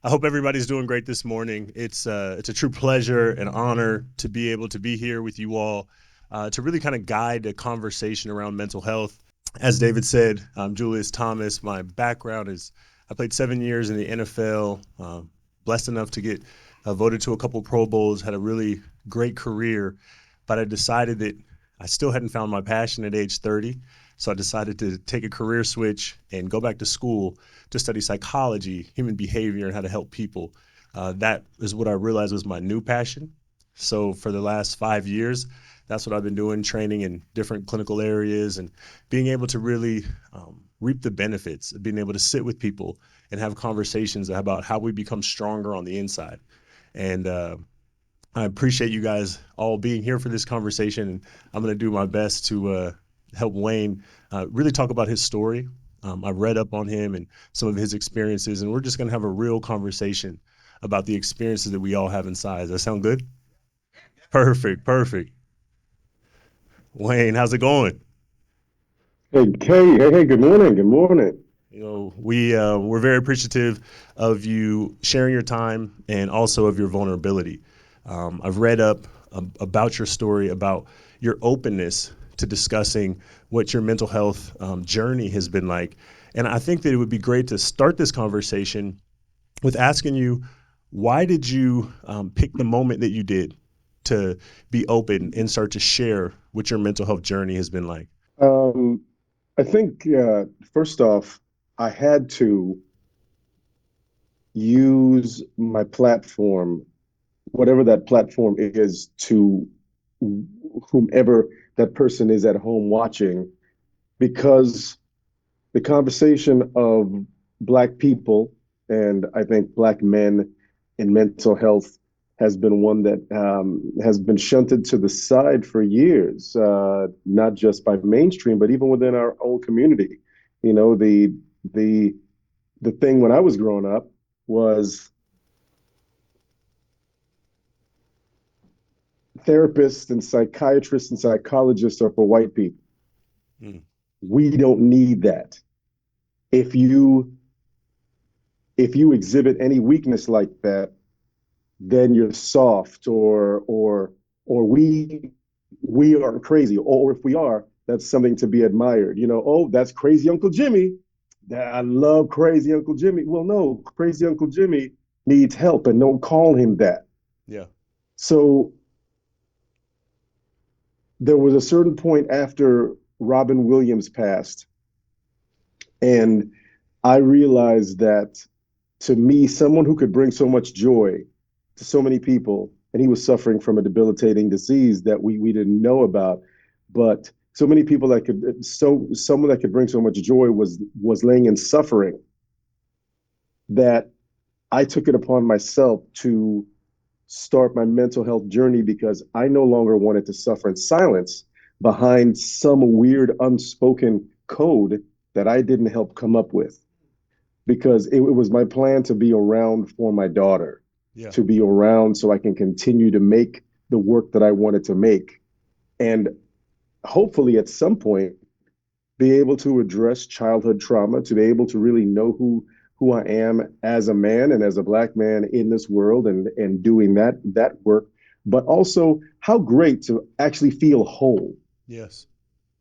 I hope everybody's doing great this morning. It's a true pleasure and honor to be able to be here with you all to really kind of guide a conversation around mental health. As David said, I'm Julius Thomas. My background is I played 7 years in the NFL, blessed enough to get voted to a couple Pro Bowls, had a really great career, but I decided that I still hadn't found my passion at age 30. So I decided to take a career switch and go back to school to study psychology, human behavior, and how to help people. That is what I realized was my new passion. So for the last 5 years, that's what I've been doing, training in different clinical areas and being able to really reap the benefits of being able to sit with people and have conversations about how we become stronger on the inside. And I appreciate you guys all being here for this conversation. And I'm going to do my best to help Wayne really talk about his story. I've read up on him and some of his experiences, and we're just going to have a real conversation about the experiences that we all have inside. Does that sound good? Perfect. Wayne, how's it going? Hey, Kay, hey, good morning, good morning. We're very appreciative of you sharing your time and also of your vulnerability. I've read up about your story, about your openness to discussing what your mental health journey has been like. And I think that it would be great to start this conversation with asking you, why did you pick the moment that you did to be open and start to share what your mental health journey has been like? Um, I think first off, I had to use my platform, whatever that platform is, to whomever that person is at home watching, because the conversation of Black people and I think Black men in mental health has been one that has been shunted to the side for years, not just by mainstream, but even within our own community. You know, the the thing when I was growing up was therapists and psychiatrists and psychologists are for white people. Mm, We don't need that. If you if you exhibit any weakness like that, then you're soft or we aren't crazy. Or if we are, that's something to be admired. You know, oh, that's crazy Uncle Jimmy. I love crazy Uncle Jimmy. Well, no, crazy Uncle Jimmy needs help and don't call him that. yeah. So there was a certain point after Robin Williams passed, and I realized that to me, someone who could bring so much joy to so many people, and he was suffering from a debilitating disease that we didn't know about, but so many people that could someone that could bring so much joy was laying in suffering, that I took it upon myself to start my mental health journey because I no longer wanted to suffer in silence behind some weird unspoken code that I didn't help come up with, because it was my plan to be around for my daughter, Yeah. to be around so I can continue to make the work that I wanted to make. And hopefully at some point be able to address childhood trauma, to be able to really know who I am as a man and as a Black man in this world, and doing that work, but also how great to actually feel whole. Yes.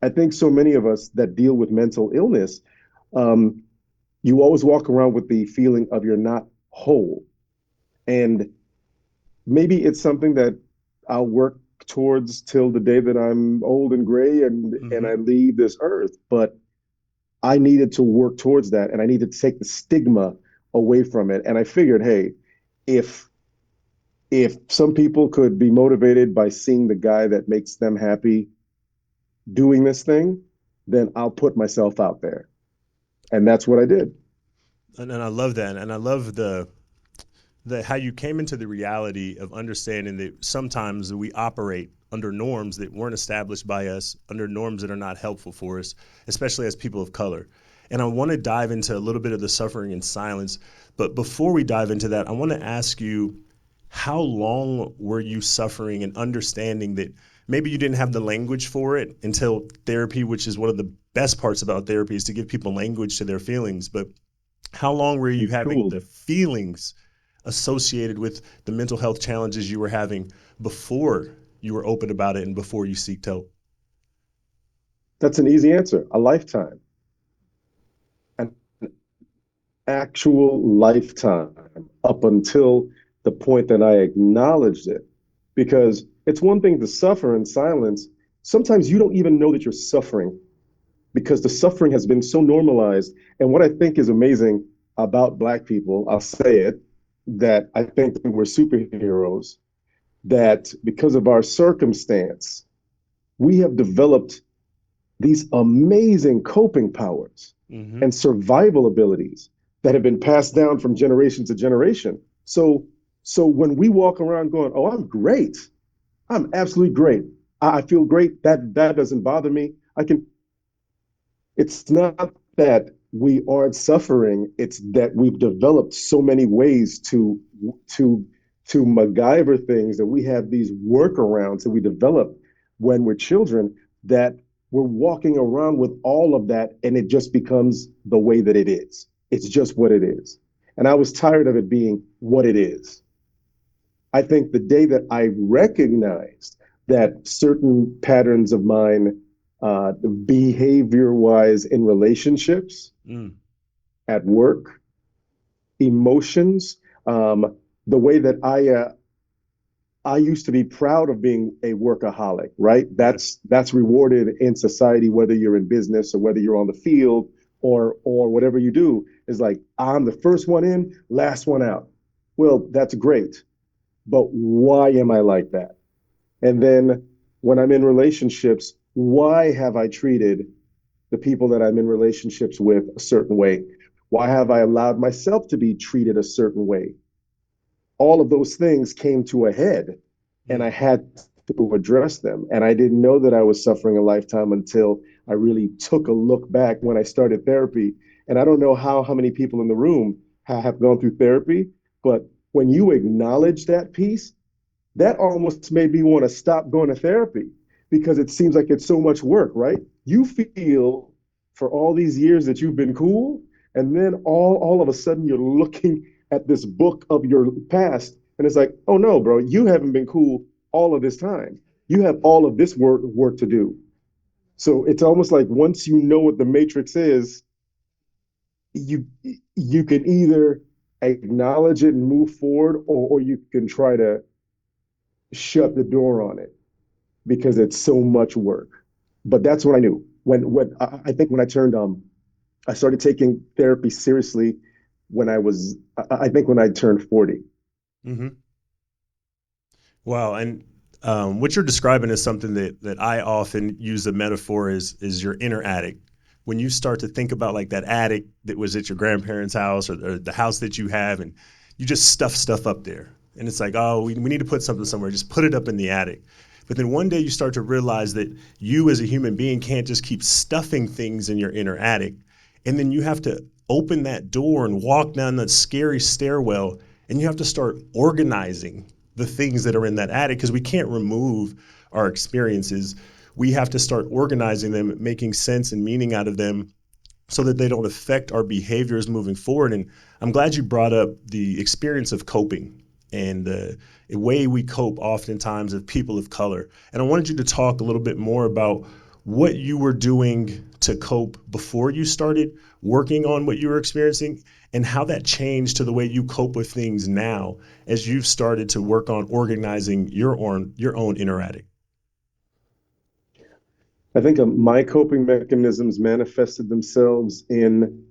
I think so many of us that deal with mental illness, um, you always walk around with the feeling of you're not whole. And maybe it's something that I'll work towards till the day that I'm old and gray and Hmm. I leave this earth. But I needed to work towards that, and I needed to take the stigma away from it. And I figured, hey, if if some people could be motivated by seeing the guy that makes them happy doing this thing, then I'll put myself out there. And that's what I did. And I love that. And I love the how you came into the reality of understanding that sometimes we operate under norms that weren't established by us, under norms that are not helpful for us, especially as people of color. And I want to dive into a little bit of the suffering in silence. But before we dive into that, I want to ask you, how long were you suffering and understanding that maybe you didn't have the language for it until therapy, which is one of the best parts about therapy, is to give people language to their feelings. But how long were you And having the tools. feelings associated with the mental health challenges you were having before you were open about it and before you seeked help? That's an easy answer. A lifetime, an actual lifetime up until the point that I acknowledged it. Because it's one thing to suffer in silence. Sometimes you don't even know that you're suffering because the suffering has been so normalized. And what I think is amazing about Black people, I'll say it, that I think that we're superheroes, that because of our circumstance, we have developed these amazing coping powers Mm-hmm. and survival abilities that have been passed down from generation to generation. So when we walk around going, "Oh, I'm great. I'm absolutely great. I feel great. That doesn't bother me. I can." It's not that we aren't suffering. It's that we've developed so many ways to to MacGyver things, that we have these workarounds that we develop when we're children, that we're walking around with all of that, and it just becomes the way that it is. It's just what it is. And I was tired of it being what it is. I think the day that I recognized that certain patterns of mine, behavior wise, in relationships, Mm. at work, emotions, the way that I used to be proud of being a workaholic, right? Yeah. That's rewarded in society, whether you're in business or whether you're on the field or whatever you do, is like, I'm the first one in, last one out. Well, that's great, but why am I like that? And then when I'm in relationships, why have I treated the people that I'm in relationships with a certain way? Why have I allowed myself to be treated a certain way? All of those things came to a head, and I Mm. had to address them. And I didn't know that I was suffering a lifetime until I really took a look back when I started therapy. And I don't know how many people in the room have gone through therapy, but when you acknowledge that piece, that almost made me want to stop going to therapy, because it seems like it's so much work, right? You feel for all these years that you've been cool, and then all of a sudden you're looking at this book of your past, and it's like, oh no, bro, you haven't been cool all of this time. You have all of this work to do. So it's almost like once you know what the matrix is, you you can either acknowledge it and move forward, or you can try to shut the door on it because it's so much work. But that's what I knew when I think when I turned I started taking therapy seriously when I think when I turned 40. Mm-hmm. Wow. And what you're describing is something that I often use a metaphor is your inner attic. When you start to think about like that attic that was at your grandparents' house, or the house that you have, and you just stuff stuff up there. And it's like, oh, we need to put something somewhere. Just put it up in the attic. But then one day you start to realize that you as a human being can't just keep stuffing things in your inner attic. And then you have to open that door and walk down that scary stairwell, and you have to start organizing the things that are in that attic, because we can't remove our experiences. We have to start organizing them, making sense and meaning out of them so that they don't affect our behaviors moving forward. And I'm glad you brought up the experience of coping and the way we cope oftentimes of people of color. And I wanted you to talk a little bit more about what you were doing to cope before you started working on what you were experiencing, and how that changed to the way you cope with things now as you've started to work on organizing your own inner attic. I think my coping mechanisms manifested themselves in,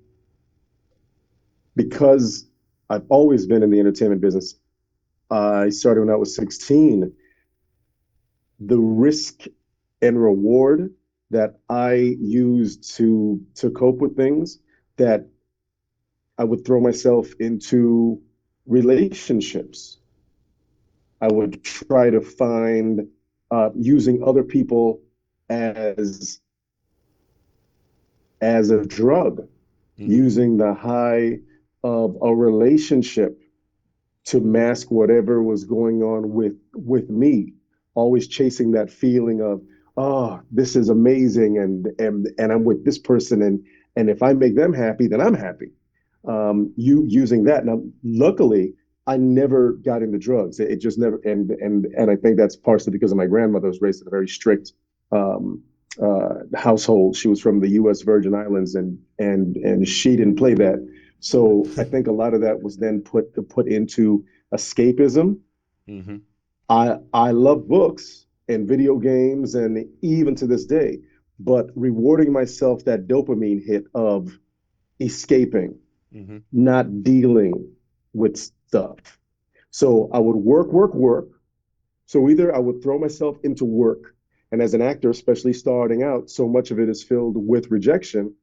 because I've always been in the entertainment business. I started when I was 16. The risk and reward that I used to cope with things, that I would throw myself into relationships. I would try to find, using other people as a drug, Mm-hmm. using the high of a relationship to mask whatever was going on with me, always chasing that feeling of, oh, this is amazing, and I'm with this person, and if I make them happy, then I'm happy. You using that now, luckily, I never got into drugs. It just never, and I think that's partially because of my grandmother was raised in a very strict um, household. She was from the U.S. Virgin Islands, and she didn't play that. So I think a lot of that was then put into escapism. Hmm. I love books and video games, and even to this day, but rewarding myself that dopamine hit of escaping, Hmm. not dealing with stuff. So I would work, work, work. So either I would throw myself into work, and as an actor, especially starting out, so much of it is filled with rejection.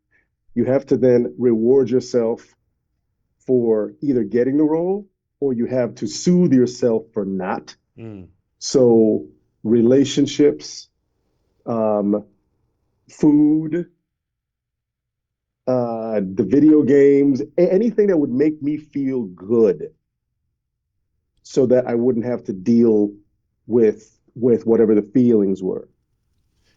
You have to then reward yourself for either getting the role or you have to soothe yourself for not. Mm. So relationships, um, food, the video games, anything that would make me feel good so that I wouldn't have to deal with whatever the feelings were.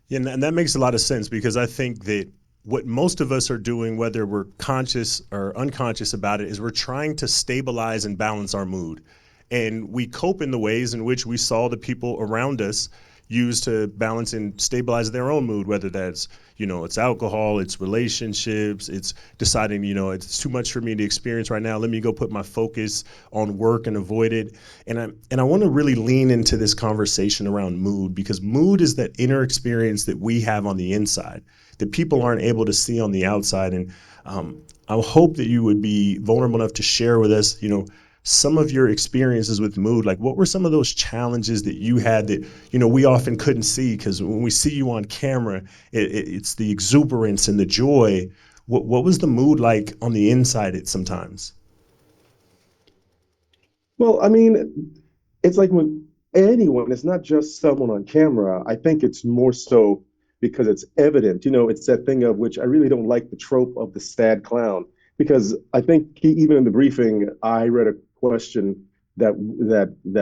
Yeah, and that makes a lot of sense because I think that what most of us are doing, whether we're conscious or unconscious about it, is we're trying to stabilize and balance our mood. And we cope in the ways in which we saw the people around us use to balance and stabilize their own mood, whether that's, it's alcohol, it's relationships, it's deciding, it's too much for me to experience right now. Let me go put my focus on work and avoid it. And I want to really lean into this conversation around mood because mood is that inner experience that we have on the inside that people aren't able to see on the outside. And I hope that you would be vulnerable enough to share with us, some of your experiences with mood. Like, what were some of those challenges that you had that, we often couldn't see? Because when we see you on camera, it's the exuberance and the joy. What was the mood like on the inside at sometimes? Well, I mean, it's like with anyone, it's not just someone on camera. I think it's more so because it's evident. It's that thing of which I really don't like the trope of the sad clown, because I think even in the briefing, I read a question that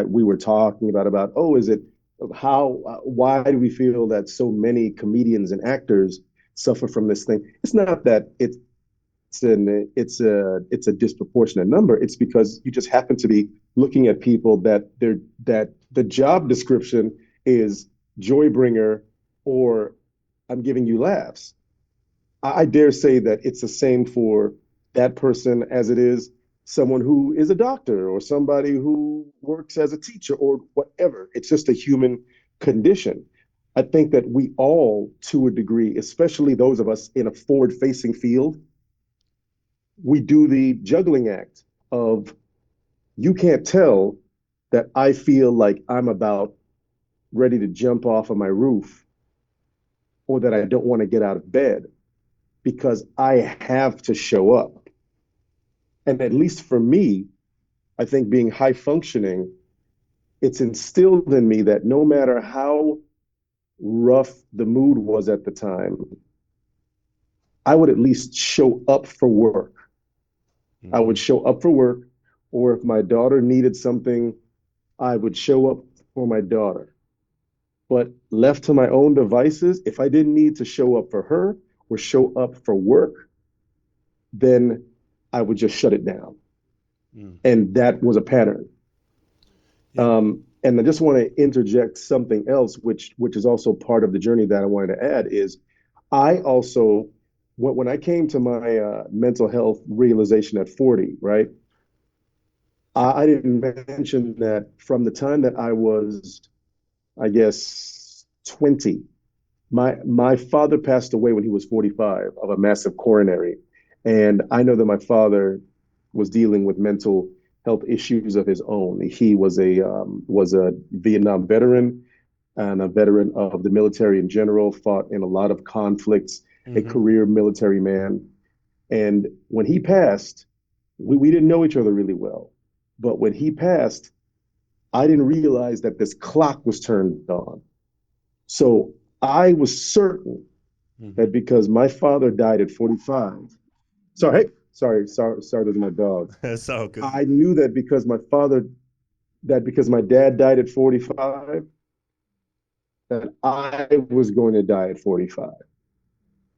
we were talking about, oh, is it why do we feel that so many comedians and actors suffer from this thing? It's not that it's a disproportionate number. It's because you just happen to be looking at people that the job description is joy bringer or I'm giving you laughs. I dare say that it's the same for that person as it is someone who is a doctor or somebody who works as a teacher or whatever. It's just a human condition. I think that we all, to a degree, especially those of us in a forward facing field, we do the juggling act of you can't tell that I feel like I'm about ready to jump off of my roof or that I don't want to get out of bed because I have to show up. And at least for me, I think being high functioning, it's instilled in me that no matter how rough the mood was at the time, I would at least show up for work. I would Hmm. show up for work, or if my daughter needed something, I would show up for my daughter. But left to my own devices, if I didn't need to show up for her or show up for work, then I would just shut it down. Mm. And that was a pattern. Yeah. And I just want to interject something else, which is also part of the journey that I wanted to add is I also when I came to my mental health realization at 40, right? I didn't mention that from the time that I was, I guess, 20. My father passed away when he was 45 of a massive coronary. And I know that my father was dealing with mental health issues of his own. He was a Vietnam veteran and a veteran of the military in general, fought in a lot of conflicts, a Hmm. career military man. And when he passed, we didn't know each other really well. But when he passed, I didn't realize that this clock was turned on. So I was certain Hmm. that because my father died at 45. Sorry, hey, sorry, there's my dog. That's all good. I knew that because my dad died at 45, that I was going to die at 45.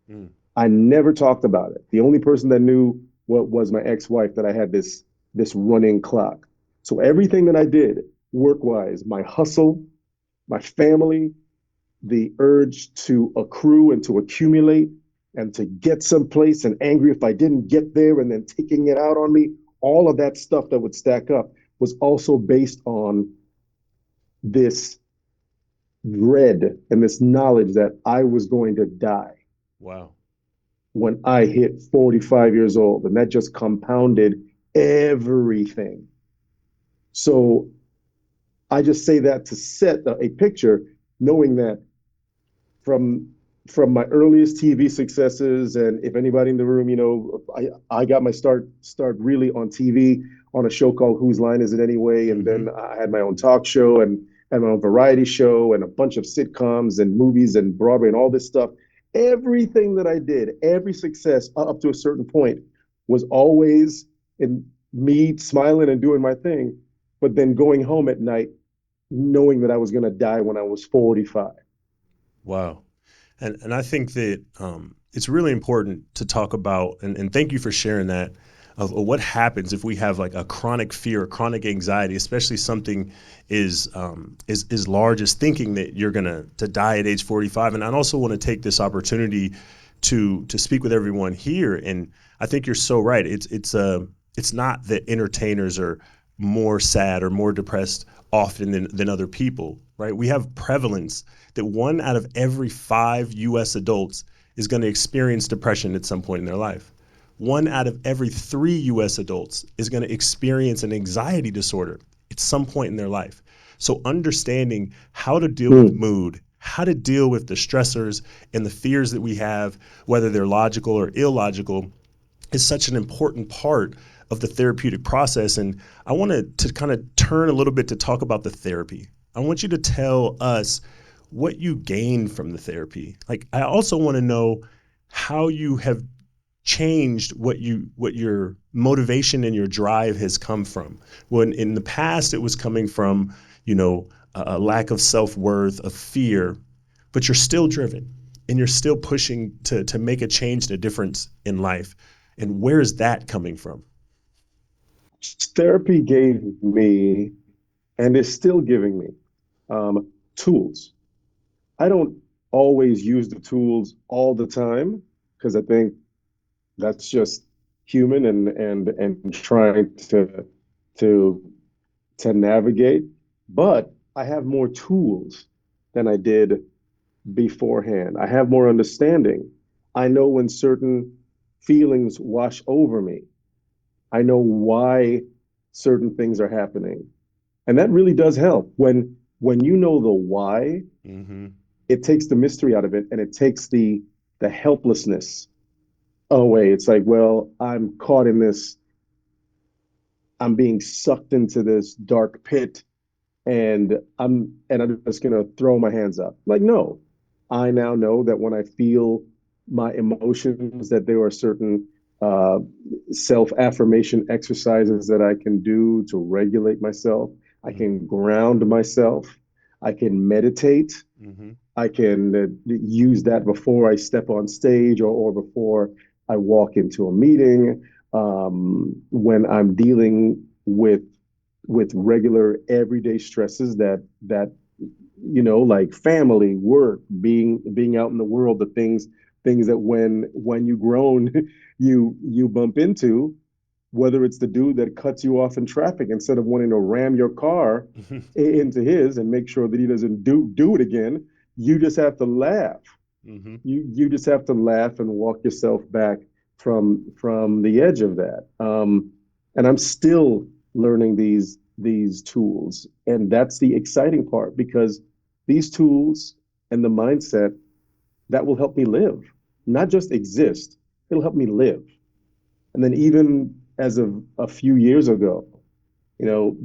Mm. I never talked about it. The only person that knew what was my ex-wife that I had this running clock. So everything that I did work wise, my hustle, my family, the urge to accrue and to accumulate and to get someplace and angry if I didn't get there and then taking it out on me, all of that stuff that would stack up was also based on this dread and this knowledge that I was going to die Wow. when I hit 45 years old. And that just compounded everything. So I just say that to set a picture, knowing that from my earliest TV successes, and if anybody in the room, I got my start really on TV on a show called Whose Line Is It Anyway, and then Mm-hmm. I had my own talk show and my own variety show and a bunch of sitcoms and movies and Broadway and all this stuff. Everything that I did, every success up to a certain point, was always in me smiling and doing my thing, but then going home at night knowing that I was going to die when I was 45. Wow. And I think that it's really important to talk about, and thank you for sharing that, of what happens if we have like a chronic fear, chronic anxiety, especially something is large as thinking that you're gonna to die at age 45. And I also want to take this opportunity to speak with everyone here. And I think you're so right. It's not that entertainers are more sad or more depressed often than other people, right? We have prevalence that 1 out of every 5 US adults is going to experience depression at some point in their life. 1 out of every 3 US adults is going to experience an anxiety disorder at some point in their life. So understanding how to deal with Mm. mood, how to deal with the stressors and the fears that we have, whether they're logical or illogical, is such an important part of the therapeutic process. And I wanted to kind of turn a little bit to talk about the therapy. I want you to tell us what you gained from the therapy. Like, I also want to know how you have changed what your motivation and your drive has come from. When in the past it was coming from, a lack of self-worth, of fear, but you're still driven and you're still pushing to make a change and a difference in life. And where is that coming from? Therapy gave me and is still giving me tools. I don't always use the tools all the time because I think that's just human and trying to to navigate. But I have more tools than I did beforehand. I have more understanding. I know when certain feelings wash over me. I know why certain things are happening. And that really does help. When you know the why, Mm-hmm. it takes the mystery out of it and it takes the helplessness away. It's like, well, I'm caught in this, I'm being sucked into this dark pit and I'm just gonna throw my hands up. Like, no. I now know that when I feel my emotions, that there are certain uh, self-affirmation exercises that I can do to regulate myself. I can ground myself. I can meditate. Mm-hmm. I can use that before I step on stage or before I walk into a meeting. When I'm dealing with regular everyday stresses that like family, work, being out in the world, the things that when you grown you bump into, whether it's the dude that cuts you off in traffic instead of wanting to ram your car Mm-hmm. into his and make sure that he doesn't do it again. You just have to laugh. Mm-hmm. You just have to laugh and walk yourself back from the edge of that. And I'm still learning these tools, and that's the exciting part because these tools and the mindset that will help me live, not just exist. It'll help me live. And then even as of a few years ago,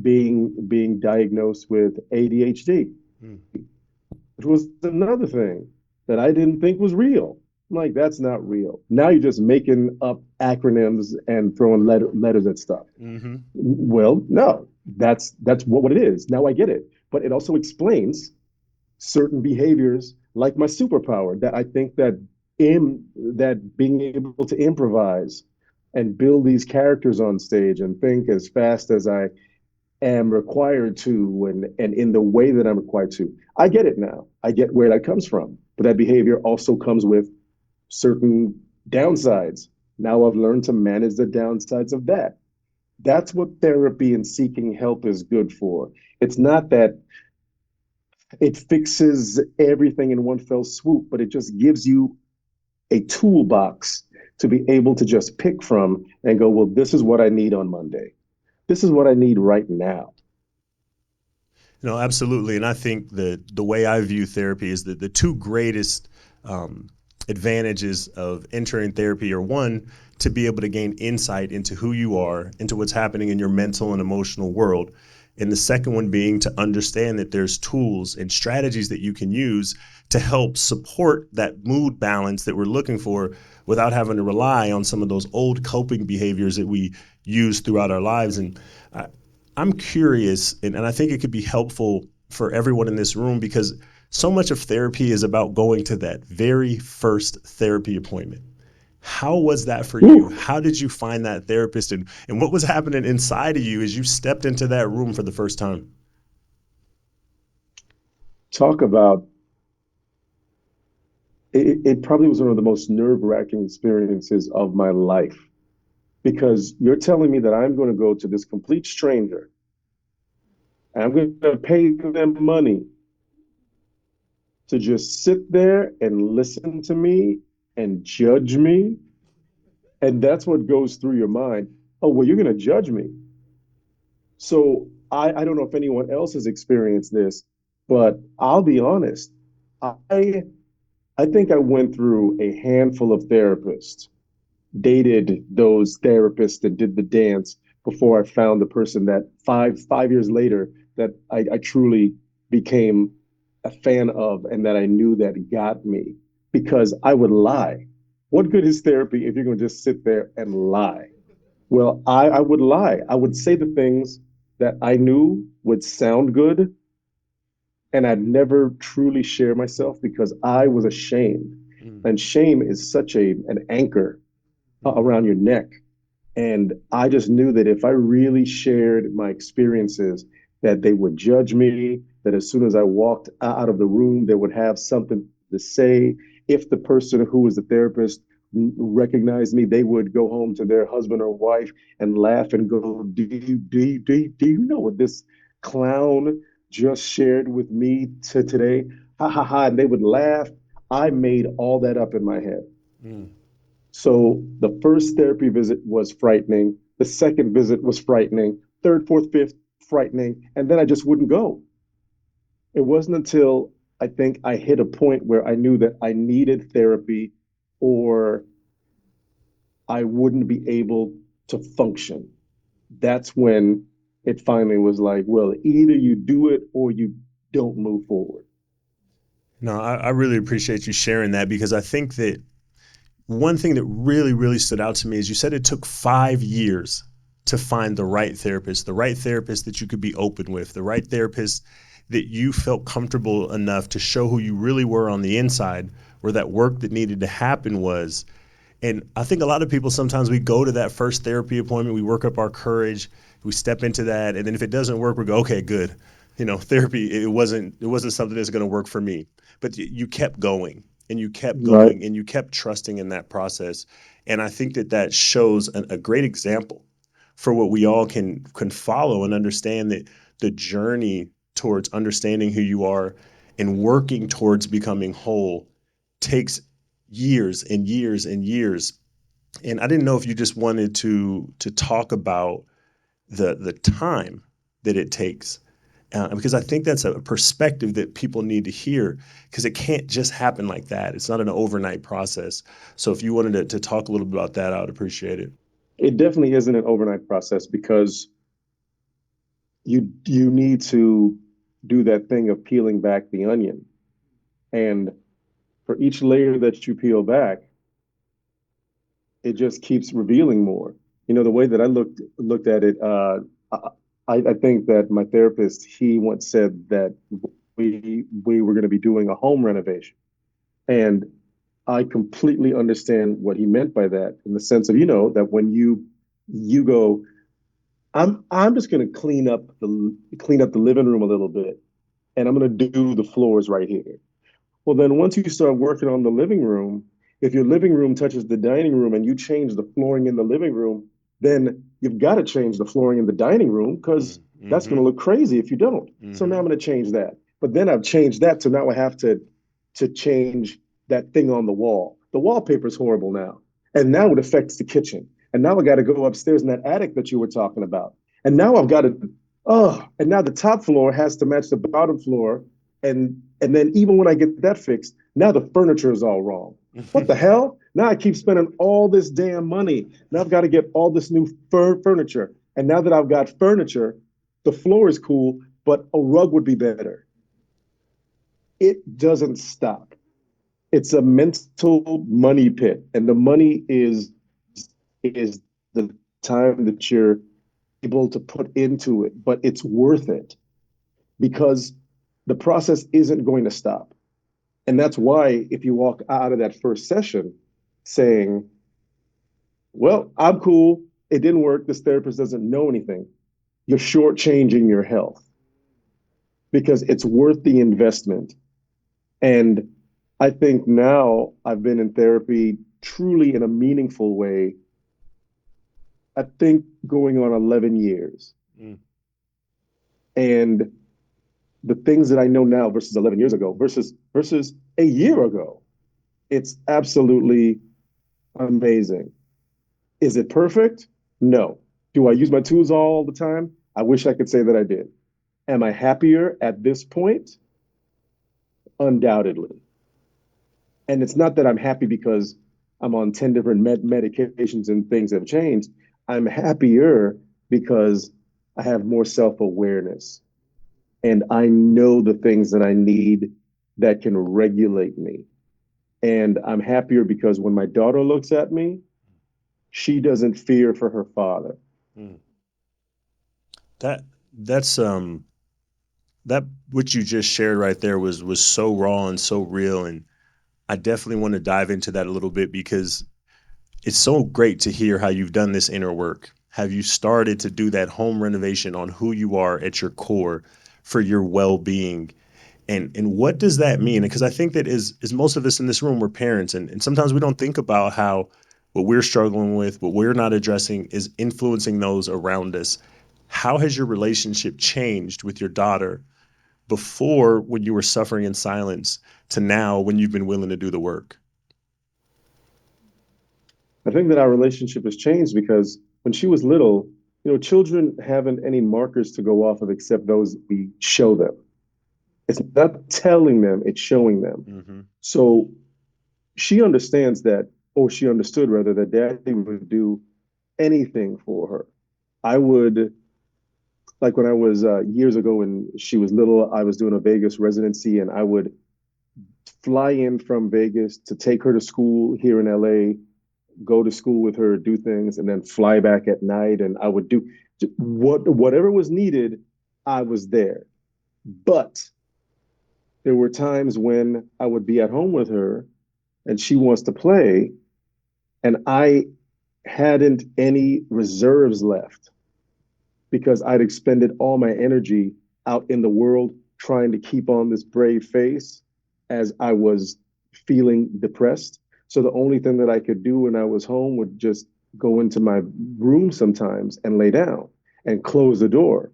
being diagnosed with ADHD, which was another thing that I didn't think was real. I'm like, that's not real. Now you're just making up acronyms and throwing letters at stuff. Mm-hmm. Well, no, that's what it is. Now I get it. But it also explains certain behaviors like my superpower that I think that being able to improvise and build these characters on stage and think as fast as I am required to, and in the way that I'm required to. I get it now. I get where that comes from. But that behavior also comes with certain downsides. Now I've learned to manage the downsides of that. That's what therapy and seeking help is good for. It's not that it fixes everything in one fell swoop, but it just gives you a toolbox to be able to just pick from and go, well, this is what I need on Monday. This is what I need right now. No, absolutely. And I think that the way I view therapy is that the two greatest um, advantages of entering therapy are one, to be able to gain insight into who you are, into what's happening in your mental and emotional world. And the second one being to understand that there's tools and strategies that you can use to help support that mood balance that we're looking for without having to rely on some of those old coping behaviors that we use throughout our lives. And I'm curious, and I think it could be helpful for everyone in this room because so much of therapy is about going to that very first therapy appointment. How was that for you? Whew, How did you find that therapist, and what was happening inside of you as you stepped into that room for the first time? talk about it probably was one of the most nerve-wracking experiences of my life because you're telling me that I'm going to go to this complete stranger and I'm going to pay them money to just sit there and listen to me and judge me. And that's what goes through your mind. Oh, well, you're going to judge me. So I don't know if anyone else has experienced this, but I'll be honest. I I think I went through a handful of therapists, dated those therapists that did the dance before I found the person that five years later that I truly became a fan of and that I knew that got me because I would lie. What good is therapy if you're going to just sit there and lie? Well, I would lie. I would say the things that I knew would sound good, and I'd never truly share myself because I was ashamed. Mm, And shame is such an anchor mm, around your neck. And I just knew that if I really shared my experiences, that they would judge me, that as soon as I walked out of the room, they would have something to say. If the person who was the therapist recognized me, they would go home to their husband or wife and laugh and go, do you know what this clown just shared with me today? Ha ha ha. And they would laugh. I made all that up in my head. mm. So the first therapy visit was frightening. The second visit was frightening. Third, fourth, fifth, frightening. And then I just wouldn't go. It wasn't until I think I hit a point where I knew that I needed therapy or I wouldn't be able to function. That's when it finally was like, well, either you do it or you don't move forward. No, I really appreciate you sharing that because I think that one thing that really, really stood out to me is you said it took 5 years to find the right therapist that you could be open with, the right therapist that you felt comfortable enough to show who you really were on the inside, where that work that needed to happen was. And I think a lot of people sometimes we go to that first therapy appointment, we work up our courage, we step into that, and then if it doesn't work, we go, okay, good. Therapy it wasn't something that's going to work for me. But you kept going and you kept Right. going and you kept trusting in that process. And I think that that shows a great example for what we all can follow and understand that the journey towards understanding who you are and working towards becoming whole takes years and years and years. And I didn't know if you just wanted to talk about the time that it takes, because I think that's a perspective that people need to hear because it can't just happen like that. It's not an overnight process. So if you wanted to talk a little bit about that, I would appreciate it. It definitely isn't an overnight process because you need to do that thing of peeling back the onion. And for each layer that you peel back, it just keeps revealing more. The way that I looked at it, I think that my therapist he once said that we were going to be doing a home renovation, and I completely understand what he meant by that in the sense of that when you go I'm just gonna clean up the living room a little bit, and I'm gonna do the floors right here. Well, then once you start working on the living room, if your living room touches the dining room and you change the flooring in the living room, then you've got to change the flooring in the dining room because that's going Mm-hmm. to look crazy if you don't. So now Mm-hmm. I'm going to change that. But then I've changed that, so now I have to change that thing on the wall. The wallpaper is horrible now, and now it affects the kitchen. And now I got to go upstairs in that attic that you were talking about. And now I've got to and now the top floor has to match the bottom floor, and then even when I get that fixed, now the furniture is all wrong. What the hell? Now I keep spending all this damn money. Now I've got to get all this new furniture. And now that I've got furniture, the floor is cool, but a rug would be better. It doesn't stop. It's a mental money pit, and the money is the time that you're able to put into it, but it's worth it because the process isn't going to stop. And that's why if you walk out of that first session saying, well, I'm cool, it didn't work, this therapist doesn't know anything, you're shortchanging your health because it's worth the investment. And I think now I've been in therapy truly in a meaningful way, I think going on 11 years. Mm. And the things that I know now versus 11 years ago versus a year ago, it's absolutely amazing. Is it perfect? No. Do I use my tools all the time? I wish I could say that I did. Am I happier at this point? Undoubtedly. And it's not that I'm happy because I'm on 10 different medications and things have changed. I'm happier because I have more self awareness and I know the things that I need that can regulate me. And I'm happier because when my daughter looks at me, she doesn't fear for her father. Mm. That that's that what you just shared right there was so raw and so real, and I definitely want to dive into that a little bit because it's so great to hear how you've done this inner work. Have you started to do that home renovation on who you are at your core for your well-being? And what does that mean? Because I think that is most of us in this room, we're parents, and sometimes we don't think about how what we're struggling with, what we're not addressing is influencing those around us. How has your relationship changed with your daughter before when you were suffering in silence to now when you've been willing to do the work? I think that our relationship has changed because when she was little, children haven't any markers to go off of except those we show them. It's not telling them, it's showing them. Mm-hmm. So she understands that, or she understood rather, that daddy would do anything for her. I would, like when I was years ago when she was little, I was doing a Vegas residency and I would fly in from Vegas to take her to school here in LA, go to school with her, do things, and then fly back at night. And I would do whatever was needed, I was there. But there were times when I would be at home with her and she wants to play, and I hadn't any reserves left because I'd expended all my energy out in the world trying to keep on this brave face as I was feeling depressed. So the only thing that I could do when I was home would just go into my room sometimes and lay down and close the door.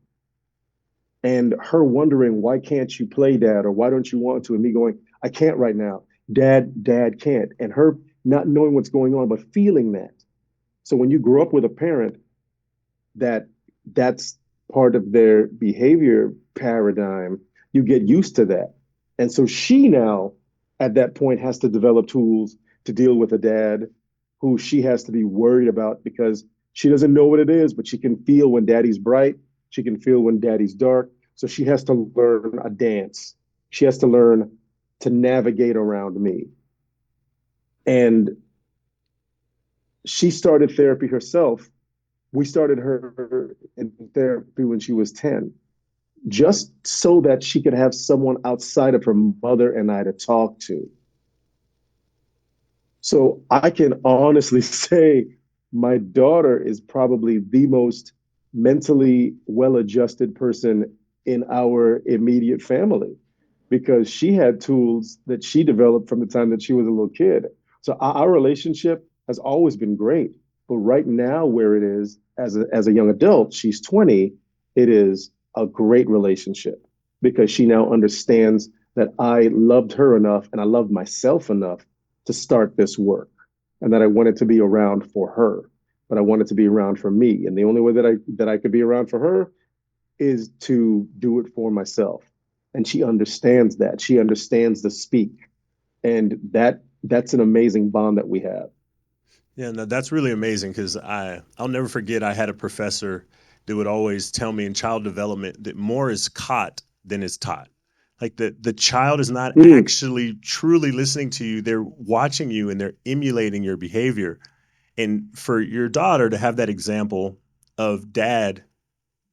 And her wondering, why can't you play, dad? Or why don't you want to? And me going, I can't right now. Dad can't. And her not knowing what's going on, but feeling that. So when you grow up with a parent that that's part of their behavior paradigm, you get used to that. And so she now, at that point, has to develop tools to deal with a dad who she has to be worried about because she doesn't know what it is, but she can feel when daddy's bright. She can feel when daddy's dark. So she has to learn a dance. She has to learn to navigate around me. And she started therapy herself. We started her in therapy when she was 10, just so that she could have someone outside of her mother and I to talk to. So I can honestly say my daughter is probably the most mentally well-adjusted person in our immediate family because she had tools that she developed from the time that she was a little kid. So our relationship has always been great. But right now, where it is as a young adult, she's 20, it is a great relationship because she now understands that I loved her enough and I loved myself enough to start this work and that I wanted to be around for her, but I wanted to be around for me. And the only way that I could be around for her is to do it for myself. And she understands that. She understands the speak. And that's an amazing bond that we have. Yeah, no, that's really amazing because I'll never forget I had a professor that would always tell me in child development that more is caught than is taught. Like the child is not Mm, actually truly listening to you. They're watching you and they're emulating your behavior. And for your daughter to have that example of dad,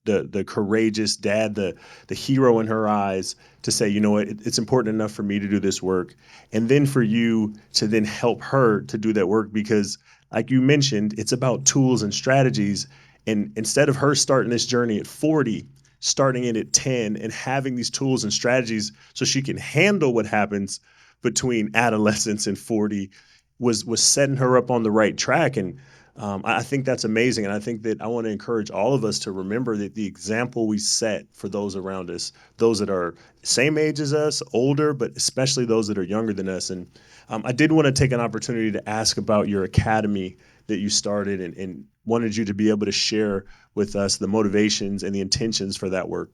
the courageous dad, the hero in her eyes, to say, you know what, it's important enough for me to do this work, and then for you to then help her to do that work because, like you mentioned, it's about tools and strategies. And instead of her starting this journey at 40, starting it at 10, and having these tools and strategies so she can handle what happens between adolescence and 40, was setting her up on the right track. And I think that's amazing. And I think that I want to encourage all of us to remember that the example we set for those around us, those that are same age as us, older, but especially those that are younger than us. And I did want to take an opportunity to ask about your academy that you started, and wanted you to be able to share with us the motivations and the intentions for that work.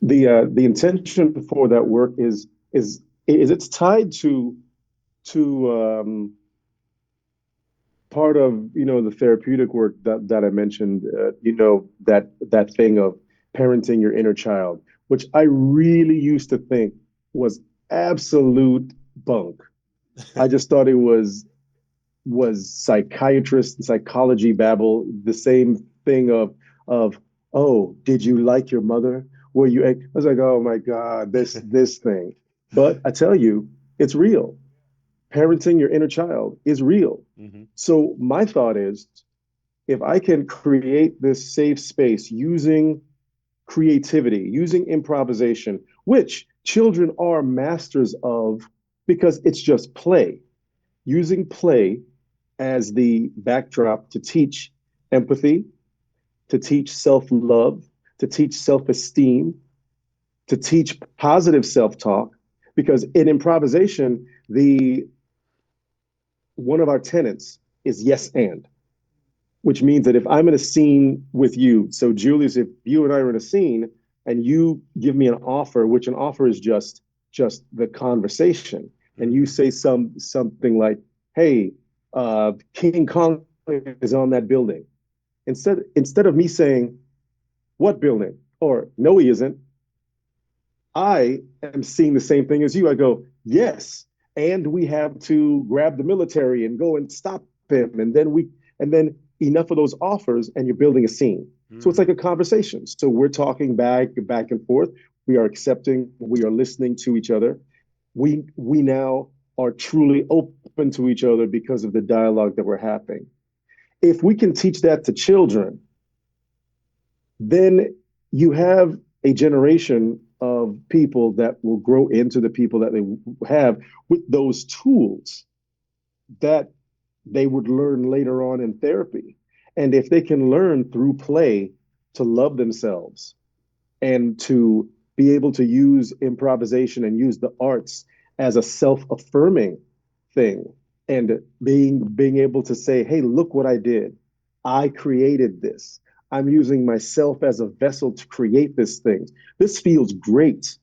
the intention for that work is it's tied to part of the therapeutic work that I mentioned. That thing of parenting your inner child, which I really used to think was absolute bunk. I just thought it was psychiatrist and psychology babble, the same thing of oh, did you like your mother? Were you? I was like, oh my God, this thing. But I tell you, it's real. Parenting your inner child is real. Hmm. So my thought is, if I can create this safe space using creativity, using improvisation, which children are masters of because it's just play, using play as the backdrop to teach empathy, to teach self love, to teach self esteem, to teach positive self talk. Because in improvisation, the one of our tenets is yes and, which means that if I'm in a scene with you, so Julius, if you and I are in a scene and you give me an offer, which an offer is just the conversation, and you Hmm. say something like, "Hey, King Kong is on that building," instead of me saying, "What building?" or "No, he isn't," I am seeing the same thing as you. I go, "Yes," and we have to grab the military and go and stop him, and then enough of those offers, and you're building a scene. So it's like Hmm. a conversation. So we're talking back and forth. We are accepting. We are listening to each other. We now are truly open to each other because of the dialogue that we're having. If we can teach that to children, then you have a generation of people that will grow into the people that they have with those tools that they would learn later on in therapy. And if they can learn through play to love themselves and to be able to use improvisation and use the arts as a self-affirming thing, and being able to say, hey, look what I did. I created this. I'm using myself as a vessel to create this thing. This feels great.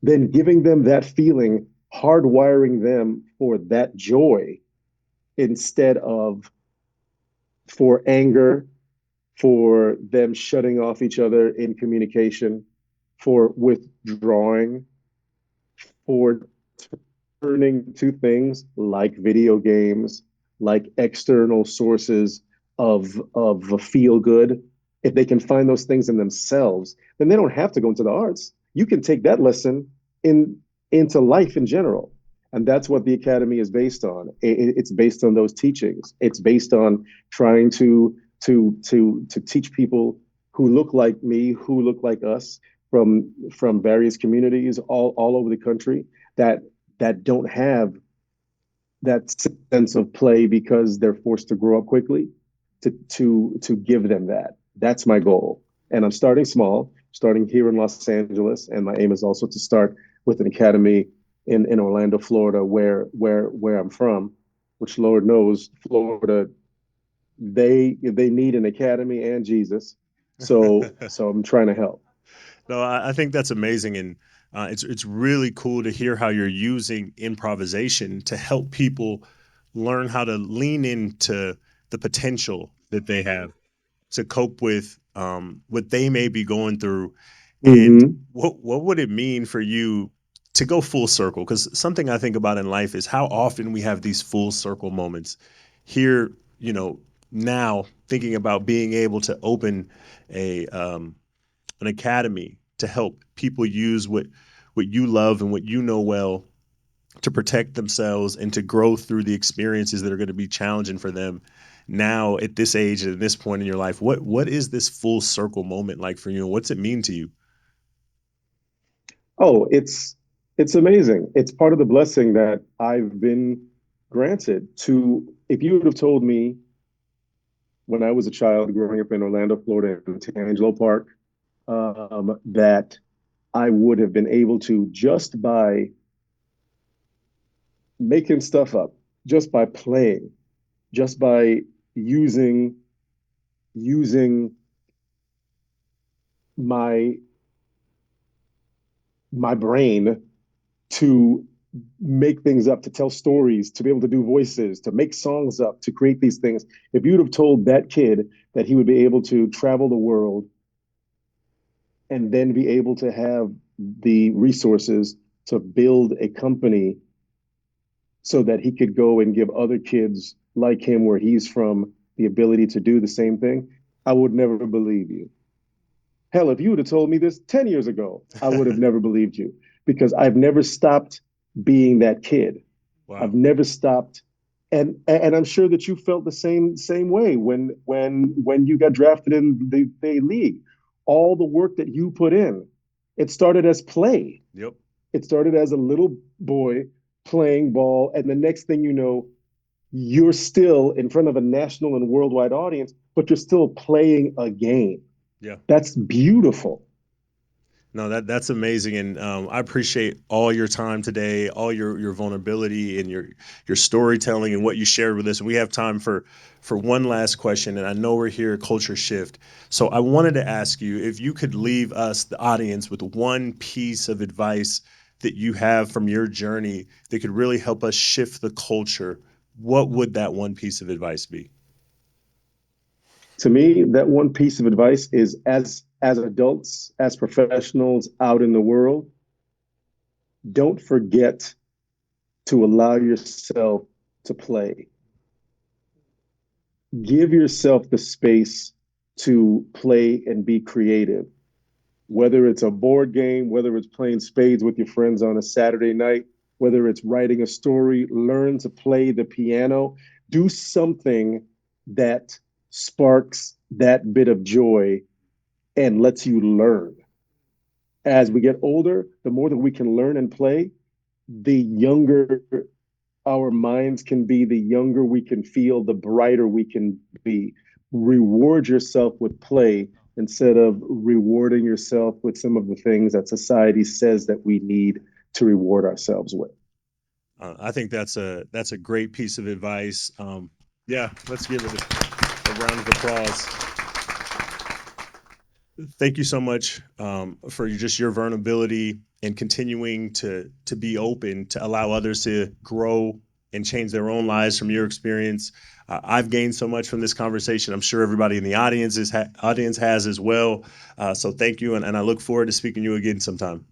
Then giving them that feeling, hardwiring them for that joy instead of for anger, for them shutting off each other in communication, for withdrawing, for turning to things like video games, like external sources of a feel good. If they can find those things in themselves, then they don't have to go into the arts. You can take that lesson in into life in general. And that's what the academy is based on. It's based on those teachings. It's based on trying to teach people who look like me, who look like us from various communities all over the country that don't have that sense of play because they're forced to grow up quickly, to give them that. That's my goal. And I'm starting small, starting here in Los Angeles, and my aim is also to start with an academy in Orlando, Florida, where I'm from, which Lord knows, Florida, they need an academy and Jesus. So I'm trying to help. No, I think that's amazing, and it's really cool to hear how you're using improvisation to help people learn how to lean into the potential that they have to cope with what they may be going through. And Hmm. what would it mean for you to go full circle? Because something I think about in life is how often we have these full circle moments. Here, now thinking about being able to open a an academy to help people use what you love and what you know well to protect themselves and to grow through the experiences that are going to be challenging for them now at this age and at this point in your life. What is this full circle moment like for you, and what's it mean to you? Oh, it's amazing. It's part of the blessing that I've been granted to. If you would have told me when I was a child growing up in Orlando, Florida, in Tangelo Park, that I would have been able to, just by making stuff up, just by playing, just by using using my my brain to make things up, to tell stories, to be able to do voices, to make songs up, to create these things. If you'd have told that kid that he would be able to travel the world and then be able to have the resources to build a company so that he could go and give other kids like him, where he's from, the ability to do the same thing, I would never believe you. Hell, if you would have told me this 10 years ago, I would have never believed you, because I've never stopped being that kid. I've Wow. never stopped. And I'm sure that you felt the same way when you got drafted in the league. All the work that you put in, it started as play. Yep. It started as a little boy playing ball, and the next thing you know, you're still in front of a national and worldwide audience, but you're still playing a game. Yeah. That's beautiful. No, that's amazing, and I appreciate all your time today, all your vulnerability and your storytelling and what you shared with us. And we have time for one last question, and I know we're here at Culture Shift, so I wanted to ask you if you could leave us, the audience, with one piece of advice that you have from your journey that could really help us shift the culture. What would that one piece of advice be? To me, that one piece of advice is, as adults, as professionals out in the world, don't forget to allow yourself to play. Give yourself the space to play and be creative. Whether it's a board game, whether it's playing spades with your friends on a Saturday night, whether it's writing a story, learn to play the piano, do something that sparks that bit of joy and lets you learn. As we get older, the more that we can learn and play, the younger our minds can be, the younger we can feel, the brighter we can be. Reward yourself with play instead of rewarding yourself with some of the things that society says that we need to reward ourselves with. I think that's a great piece of advice. Yeah, let's give it a round of applause. Thank you so much for just your vulnerability and continuing to be open to allow others to grow and change their own lives from your experience. I've gained so much from this conversation. I'm sure everybody in the audience has as well. So thank you, and I look forward to speaking to you again sometime.